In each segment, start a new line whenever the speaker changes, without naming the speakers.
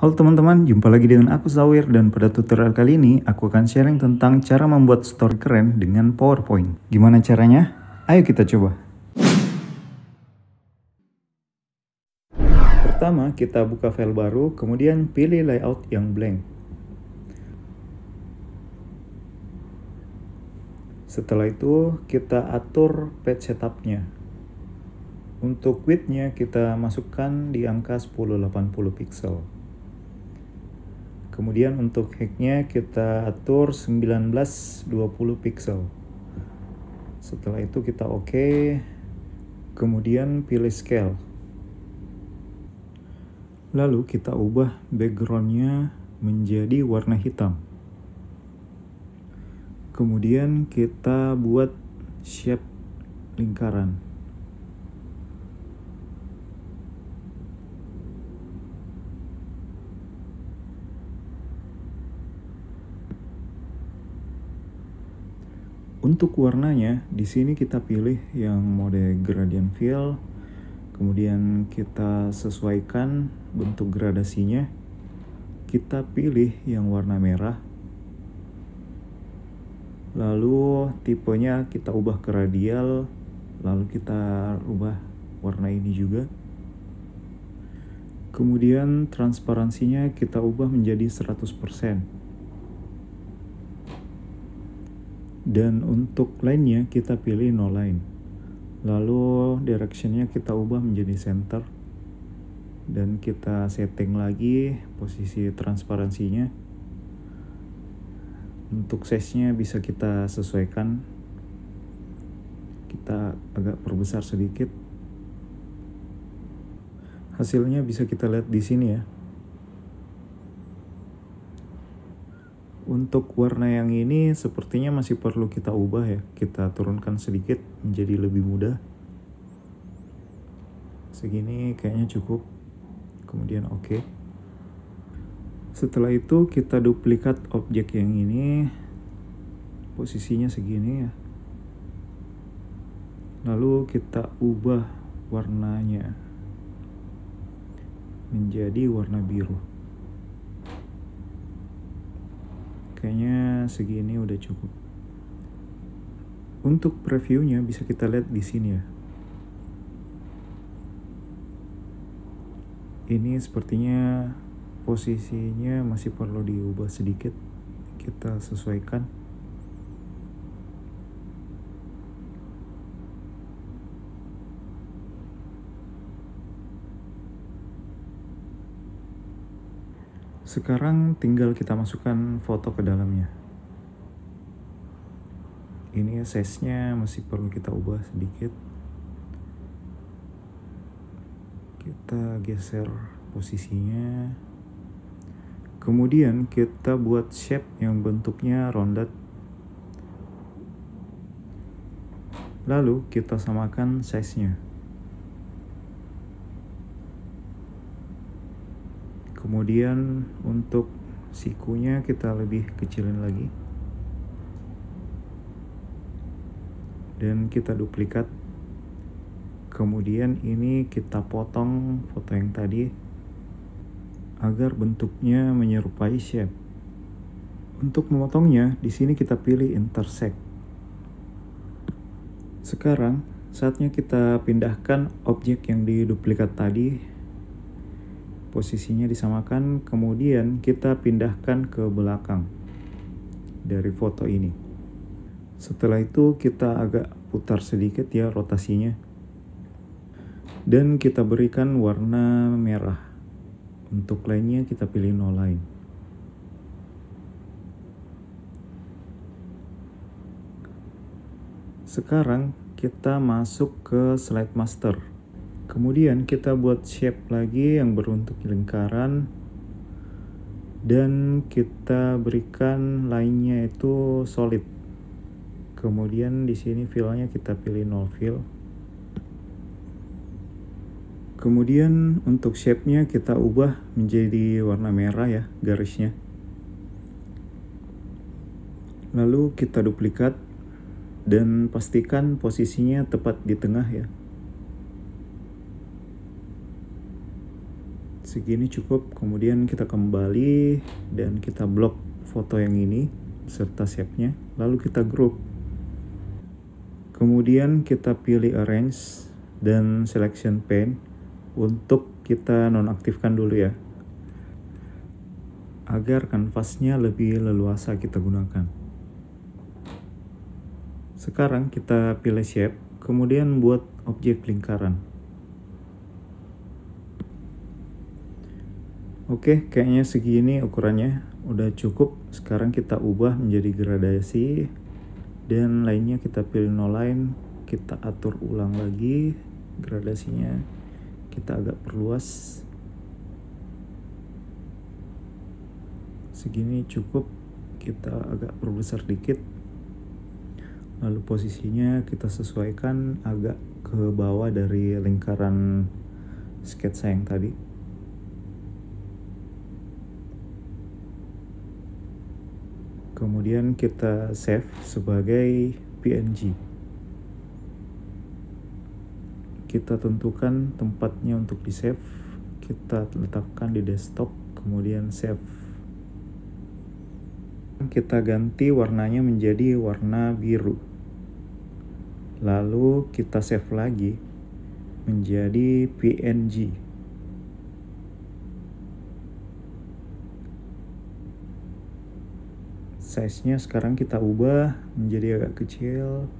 Halo teman-teman, jumpa lagi dengan aku Zawir dan pada tutorial kali ini aku akan sharing tentang cara membuat story keren dengan PowerPoint. Gimana caranya? Ayo kita coba. Pertama, kita buka file baru, kemudian pilih layout yang blank. Setelah itu, kita atur page setupnya. Untuk width-nya kita masukkan di angka 1080 pixel. Kemudian untuk height-nya kita atur 1920 pixel. Setelah itu kita oke. Kemudian pilih scale. Lalu kita ubah background-nya menjadi warna hitam. Kemudian kita buat shape lingkaran. Untuk warnanya, di sini kita pilih yang mode gradient fill. Kemudian kita sesuaikan bentuk gradasinya. Kita pilih yang warna merah. Lalu tipenya kita ubah ke radial. Lalu kita ubah warna ini juga. Kemudian transparansinya kita ubah menjadi 100%. Dan untuk line-nya kita pilih no line. Lalu direction-nya kita ubah menjadi center. Dan kita setting lagi posisi transparansinya. Untuk size-nya bisa kita sesuaikan. Kita agak perbesar sedikit. Hasilnya bisa kita lihat di sini ya. Untuk warna yang ini sepertinya masih perlu kita ubah ya. Kita turunkan sedikit menjadi lebih mudah. Segini kayaknya cukup. Kemudian oke. Setelah itu kita duplikat objek yang ini. Posisinya segini ya. Lalu kita ubah warnanya menjadi warna biru. Kayaknya segini udah cukup. Untuk previewnya bisa kita lihat di sini ya. Ini sepertinya posisinya masih perlu diubah sedikit. Kita sesuaikan. Sekarang tinggal kita masukkan foto ke dalamnya. Ini size-nya masih perlu kita ubah sedikit. Kita geser posisinya. Kemudian kita buat shape yang bentuknya rounded. Lalu kita samakan size-nya. Kemudian untuk sikunya kita lebih kecilin lagi. Dan kita duplikat. Kemudian ini kita potong foto yang tadi agar bentuknya menyerupai shape. Untuk memotongnya, di sini kita pilih intersect. Sekarang saatnya kita pindahkan objek yang diduplikat tadi. Posisinya disamakan, kemudian kita pindahkan ke belakang dari foto ini. Setelah itu kita agak putar sedikit ya rotasinya. Dan kita berikan warna merah. Untuk line-nya kita pilih no line. Sekarang kita masuk ke slide master. Kemudian kita buat shape lagi yang berbentuk lingkaran. Dan kita berikan line-nya itu solid. Kemudian di sini fill-nya kita pilih no fill. Kemudian untuk shape-nya kita ubah menjadi warna merah ya garisnya. Lalu kita duplikat dan pastikan posisinya tepat di tengah ya. Segini cukup. Kemudian kita kembali dan kita blok foto yang ini serta shape-nya, lalu kita group. Kemudian kita pilih arrange dan selection pane untuk kita nonaktifkan dulu ya, agar kanvasnya lebih leluasa kita gunakan. Sekarang kita pilih shape, kemudian buat objek lingkaran. Oke, kayaknya segini ukurannya udah cukup. Sekarang kita ubah menjadi gradasi dan lainnya kita pilih no line, kita atur ulang lagi gradasinya, kita agak perluas. Segini cukup, kita agak perbesar dikit. Lalu posisinya kita sesuaikan agak ke bawah dari lingkaran sketsa yang tadi. Kemudian kita save sebagai PNG. Kita tentukan tempatnya untuk di save. Kita letakkan di desktop, kemudian save. Kita ganti warnanya menjadi warna biru. Lalu kita save lagi menjadi PNG. Size-nya sekarang kita ubah menjadi agak kecil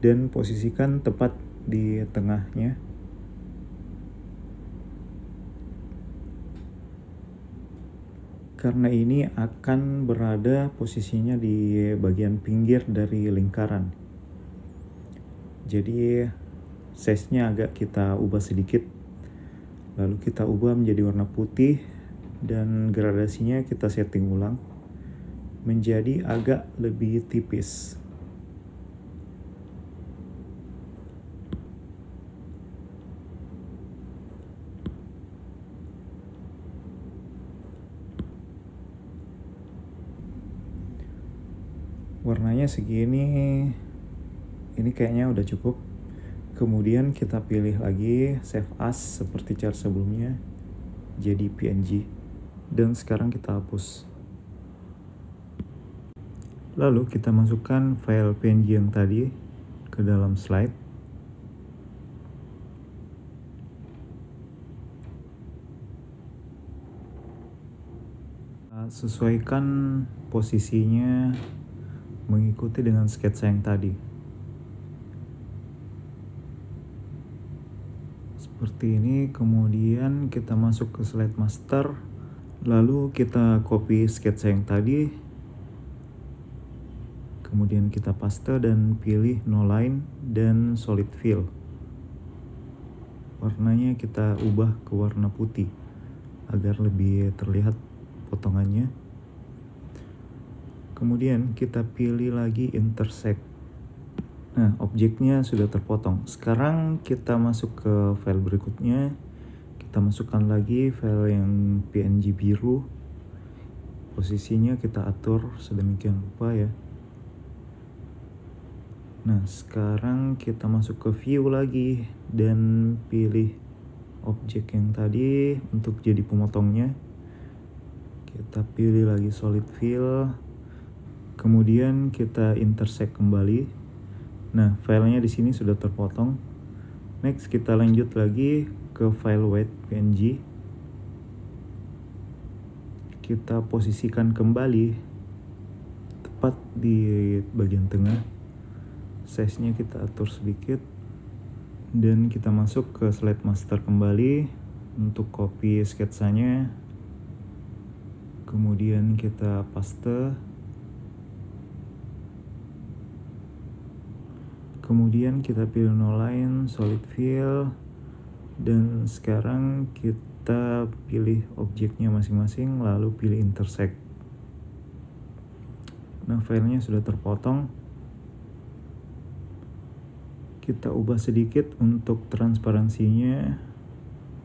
dan posisikan tepat di tengahnya. Karena ini akan berada posisinya di bagian pinggir dari lingkaran. Jadi size-nya agak kita ubah sedikit. Lalu kita ubah menjadi warna putih dan gradasinya kita setting ulang menjadi agak lebih tipis. Warnanya segini, ini kayaknya udah cukup. Kemudian kita pilih lagi save as seperti cara sebelumnya, jadi PNG. Dan sekarang kita hapus. Lalu kita masukkan file PNG yang tadi ke dalam slide. Sesuaikan posisinya mengikuti dengan sketsa yang tadi. Seperti ini, kemudian kita masuk ke slide master, lalu kita copy sketsa yang tadi. Kemudian kita paste dan pilih no line dan solid fill. Warnanya kita ubah ke warna putih agar lebih terlihat potongannya. Kemudian kita pilih lagi intersect. Nah, objeknya sudah terpotong. Sekarang kita masuk ke file berikutnya. Kita masukkan lagi file yang PNG biru. Posisinya kita atur sedemikian rupa ya. Nah, sekarang kita masuk ke view lagi dan pilih objek yang tadi untuk jadi pemotongnya. Kita pilih lagi solid fill. Kemudian kita intersect kembali. Nah, filenya di sini sudah terpotong. Next, kita lanjut lagi ke file weight PNG. Kita posisikan kembali tepat di bagian tengah. Size-nya kita atur sedikit dan kita masuk ke slide master kembali untuk copy sketsanya. Kemudian kita paste. Kemudian kita pilih no line, solid fill, dan sekarang kita pilih objeknya masing-masing lalu pilih intersect. Nah, filenya sudah terpotong. Kita ubah sedikit untuk transparansinya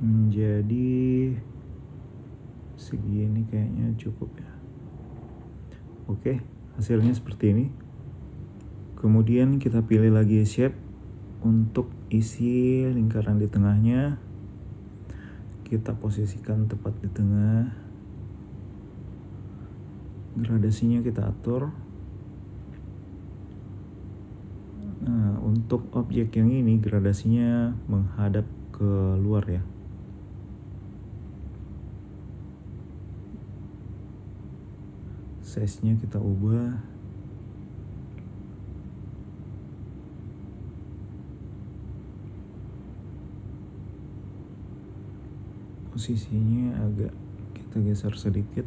menjadi segini, kayaknya cukup ya. Oke, hasilnya seperti ini. Kemudian kita pilih lagi shape untuk isi lingkaran di tengahnya. kita posisikan tepat di tengah. Gradasinya kita atur. Nah, untuk objek yang ini gradasinya menghadap ke luar ya. Size-nya kita ubah. Posisinya agak kita geser sedikit.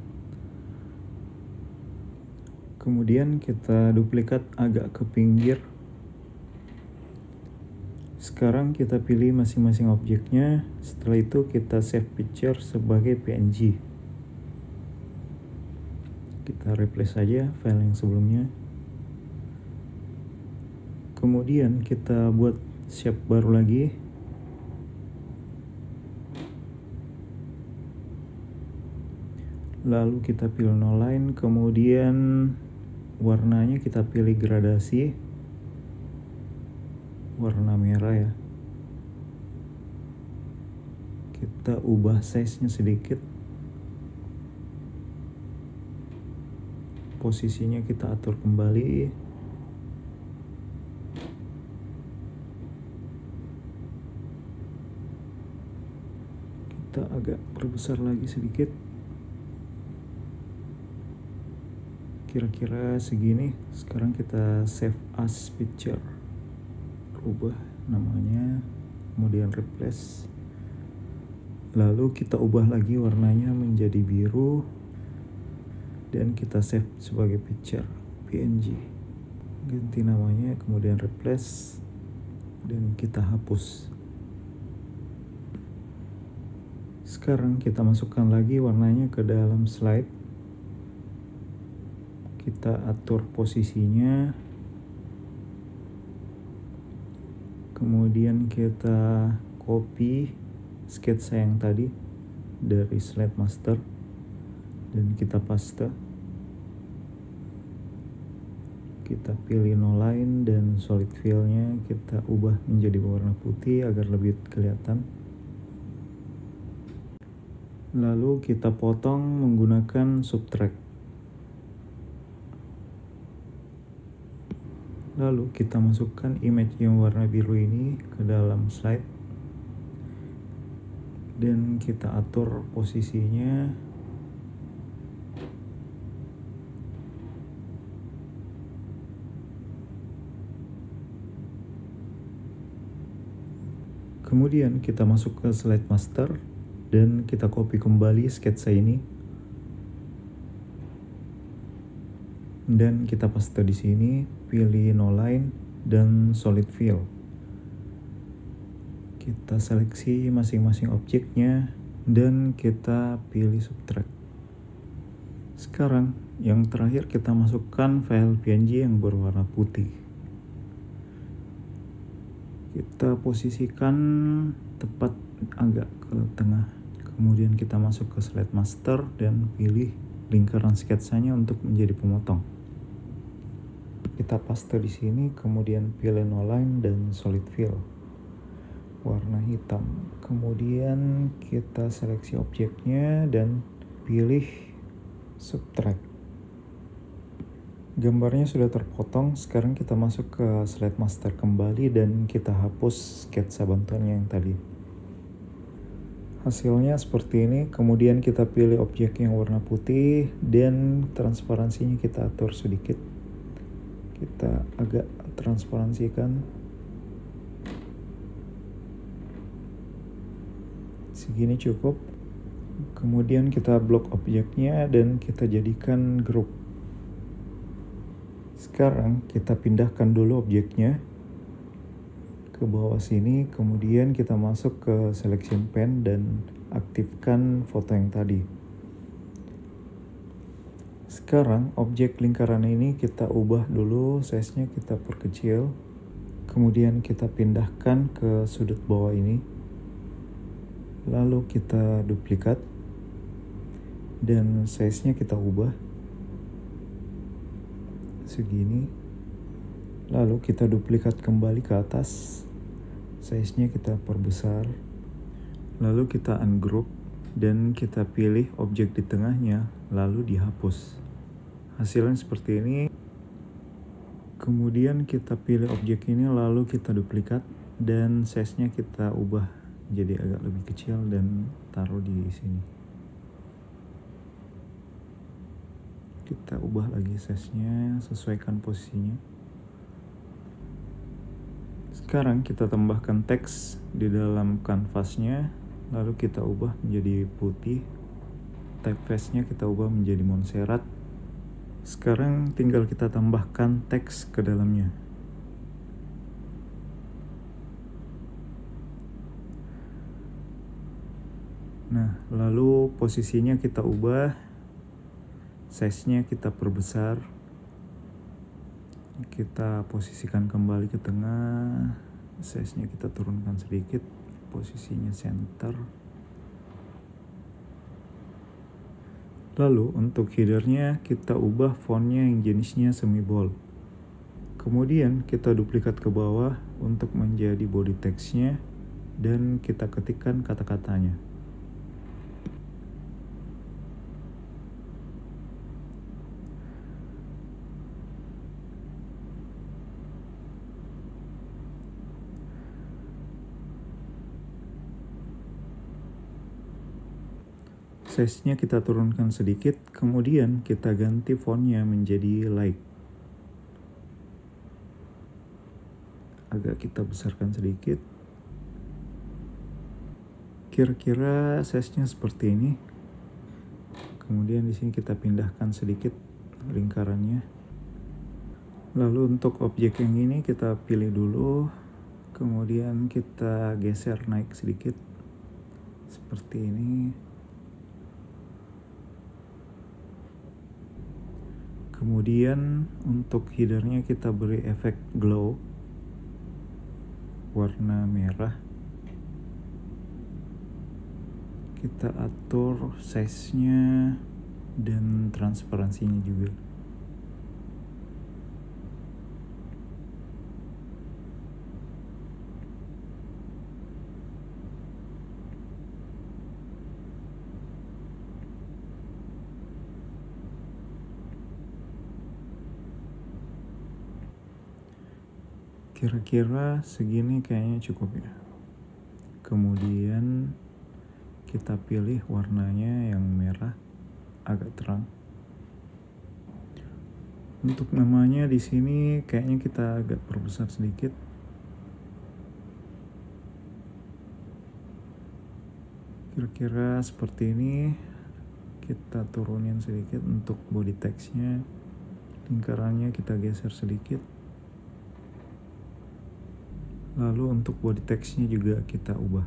Kemudian kita duplikat agak ke pinggir. Sekarang kita pilih masing-masing objeknya. Setelah itu kita save picture sebagai PNG. Kita replace saja file yang sebelumnya. Kemudian kita buat shape baru lagi. Lalu kita pilih no line, kemudian warnanya kita pilih gradasi warna merah ya. Kita ubah size-nya sedikit. Posisinya kita atur kembali. Kita agak perbesar lagi sedikit. Kira-kira segini. Sekarang kita save as picture. Ubah namanya, kemudian replace. Lalu kita ubah lagi warnanya menjadi biru. Dan kita save sebagai picture PNG. Ganti namanya, kemudian replace, dan kita hapus. Sekarang kita masukkan lagi warnanya ke dalam slide. Kita atur posisinya. Kemudian kita copy sketsa yang tadi dari slide master. Dan kita paste. Kita pilih no line dan solid fill-nya kita ubah menjadi warna putih agar lebih kelihatan. Lalu kita potong menggunakan subtract. Lalu kita masukkan image yang warna biru ini ke dalam slide. Dan kita atur posisinya. Kemudian kita masuk ke slide master dan kita copy kembali sketsa ini. Dan kita paste di sini, pilih no line dan solid fill. Kita seleksi masing-masing objeknya dan kita pilih subtract. Sekarang yang terakhir kita masukkan file PNG yang berwarna putih. Kita posisikan tepat agak ke tengah. Kemudian kita masuk ke slide master dan pilih lingkaran sketsanya untuk menjadi pemotong. Kita paste di sini, kemudian pilih no line dan solid fill warna hitam. Kemudian kita seleksi objeknya dan pilih subtract. Gambarnya sudah terpotong. Sekarang kita masuk ke slide master kembali dan kita hapus sketsa bantuannya yang tadi. Hasilnya seperti ini. Kemudian kita pilih objek yang warna putih dan transparansinya kita atur sedikit. Kita agak transparansikan. Segini cukup. Kemudian kita blok objeknya dan kita jadikan group. Sekarang kita pindahkan dulu objeknya ke bawah sini, kemudian kita masuk ke selection pane dan aktifkan foto yang tadi. Sekarang objek lingkaran ini kita ubah dulu, size-nya kita perkecil. Kemudian kita pindahkan ke sudut bawah ini. Lalu kita duplikat dan size-nya kita ubah segini. Lalu kita duplikat kembali ke atas, size-nya kita perbesar. Lalu kita ungroup dan kita pilih objek di tengahnya, lalu dihapus. Hasilnya seperti ini. Kemudian kita pilih objek ini, lalu kita duplikat dan size-nya kita ubah jadi agak lebih kecil dan taruh di sini. Kita ubah lagi size-nya, sesuaikan posisinya. Sekarang kita tambahkan teks di dalam kanvasnya, lalu kita ubah menjadi putih. Typeface-nya kita ubah menjadi Montserrat. Sekarang tinggal kita tambahkan teks ke dalamnya. Nah, lalu posisinya kita ubah, size-nya kita perbesar, kita posisikan kembali ke tengah, size-nya kita turunkan sedikit, posisinya center. Lalu untuk header-nya kita ubah font-nya yang jenisnya semi bold. Kemudian kita duplikat ke bawah untuk menjadi body text-nya dan kita ketikkan kata-katanya. Size-nya kita turunkan sedikit, kemudian kita ganti font-nya menjadi light. Agak kita besarkan sedikit. Kira-kira size-nya seperti ini. Kemudian di sini kita pindahkan sedikit lingkarannya. Lalu untuk objek yang ini kita pilih dulu, kemudian kita geser naik sedikit seperti ini. Kemudian untuk header-nya kita beri efek glow warna merah. Kita atur size-nya dan transparansinya juga. Kira-kira segini kayaknya cukup ya. Kemudian kita pilih warnanya yang merah agak terang. Untuk namanya di sini kayaknya kita agak perbesar sedikit. Kira-kira seperti ini. Kita turunin sedikit untuk body text-nya. Lingkarannya kita geser sedikit. Lalu untuk body text-nya juga kita ubah.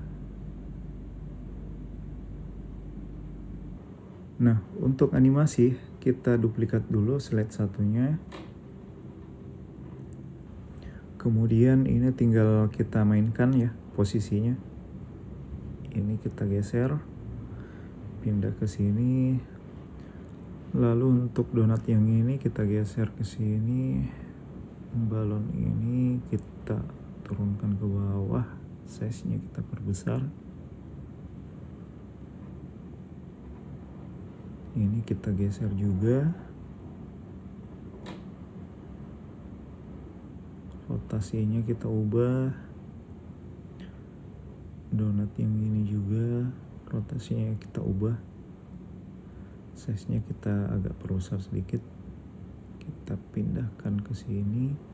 Nah, untuk animasi kita duplikat dulu slide satunya. Kemudian ini tinggal kita mainkan ya posisinya. Ini kita geser, pindah ke sini. Lalu untuk donat yang ini kita geser ke sini. Balon ini kita turunkan ke bawah, size-nya kita perbesar. Ini kita geser juga. Rotasinya kita ubah. Donat yang ini juga rotasinya kita ubah. Size-nya kita agak perbesar sedikit. Kita pindahkan ke sini.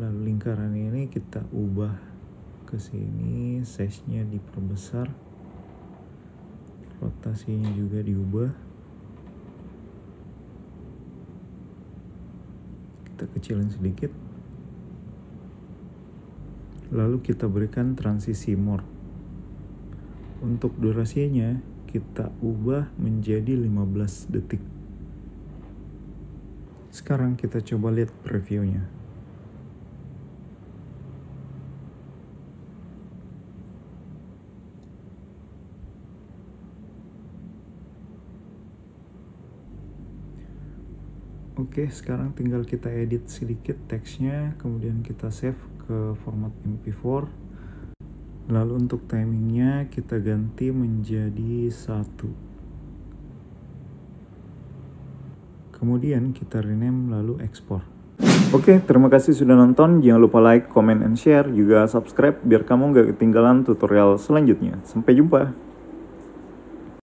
Lalu lingkaran ini kita ubah ke sini, size-nya diperbesar, rotasinya juga diubah. Kita kecilin sedikit. Lalu kita berikan transisi morph. Untuk durasinya kita ubah menjadi 15 detik. Sekarang kita coba lihat previewnya. Oke, sekarang tinggal kita edit sedikit teksnya, kemudian kita save ke format MP4. Lalu untuk timingnya kita ganti menjadi 1. Kemudian kita rename lalu ekspor. Oke, terima kasih sudah nonton. Jangan lupa like, comment, and share. Juga subscribe biar kamu gak ketinggalan tutorial selanjutnya. Sampai jumpa.